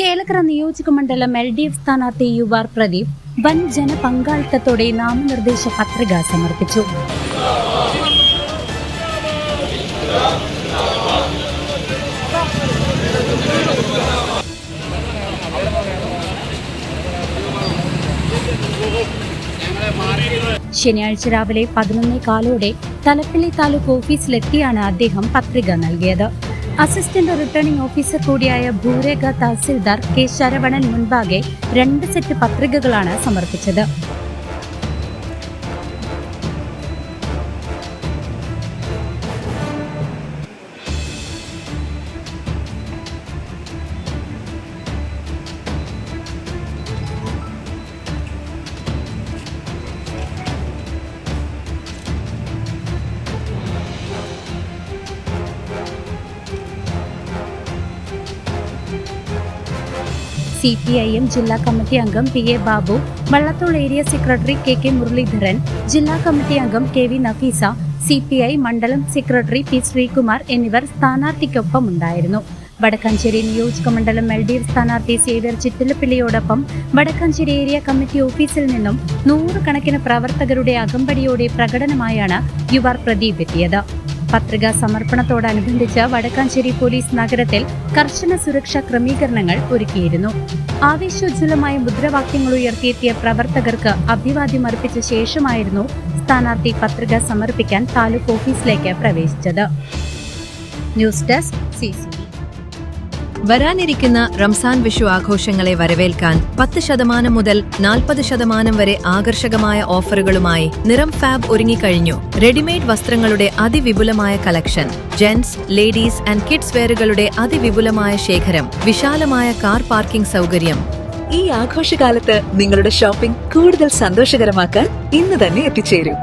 ചേലക്കര നിയോജക മണ്ഡലം LDF സ്ഥാനാർത്ഥി യുവാർ പ്രദീപ് വൻ ജനപങ്കാളിത്തത്തോടെ നാമനിർദ്ദേശ പത്രിക സമർപ്പിച്ചു. ശനിയാഴ്ച രാവിലെ 11:15 തലപ്പള്ളി താലൂക്ക് ഓഫീസിലെത്തിയാണ് അദ്ദേഹം പത്രിക നൽകിയത്. അസിസ്റ്റന്റ് റിട്ടേണിംഗ് ഓഫീസർ കൂടിയായ ഭൂരേഖ തഹസിൽദാർ കെ ശരവണൻ മുൻപാകെ 2 സെറ്റ് പത്രികകളാണ് സമർപ്പിച്ചത്. CPIM ജില്ലാ കമ്മിറ്റി അംഗം PA Babu, Vallathol area secretary KK Muraleedharan, ജില്ലാ കമ്മിറ്റി അംഗം KV നഫീസ, CPI മണ്ഡലം സെക്രട്ടറി P ശ്രീകുമാർ എന്നിവർ സ്ഥാനാർത്ഥിക്കൊപ്പം ഉണ്ടായിരുന്നു. വടക്കാഞ്ചേരി നിയോജക മണ്ഡലം LDF സ്ഥാനാർത്ഥി സേവ്യർ ചിറ്റിലപ്പിള്ളിയോടൊപ്പം വടക്കാഞ്ചേരി ഏരിയ കമ്മിറ്റി ഓഫീസിൽ നിന്നും 100 കണക്കിന് പ്രവർത്തകരുടെ അകമ്പടിയോടെ പ്രകടനമായാണ് യുവാർ പ്രദീപ് എത്തിയത്. പത്രികാ സമർപ്പണത്തോടനുബന്ധിച്ച് വടക്കാഞ്ചേരി പോലീസ് നഗരത്തിൽ കർശന സുരക്ഷാ ക്രമീകരണങ്ങൾ ഒരുക്കിയിരുന്നു. ആവേശോജ്വലമായ മുദ്രാവാക്യങ്ങൾ ഉയർത്തിയെത്തിയ പ്രവർത്തകർക്ക് അഭിവാദ്യം അർപ്പിച്ച ശേഷമായിരുന്നു സ്ഥാനാർത്ഥി പത്രിക സമർപ്പിക്കാൻ താലൂക്ക് ഓഫീസിലേക്ക് പ്രവേശിച്ചത്. News desk CCTV. വരാനിരിക്കുന്ന റംസാൻ വിഷു ആഘോഷങ്ങളെ വരവേൽക്കാൻ 10% മുതൽ 40% വരെ ആകർഷകമായ ഓഫറുകളുമായി നിറം ഫാബ് ഒരുങ്ങിക്കഴിഞ്ഞു. റെഡിമെയ്ഡ് വസ്ത്രങ്ങളുടെ അതിവിപുലമായ collection, gents, ladies and kids വെയറുകളുടെ അതിവിപുലമായ ശേഖരം, വിശാലമായ കാർ പാർക്കിംഗ് സൗകര്യം. ഈ ആഘോഷകാലത്ത് നിങ്ങളുടെ ഷോപ്പിംഗ് കൂടുതൽ സന്തോഷകരമാക്കാൻ ഇന്ന് തന്നെ എത്തിച്ചേരൂ.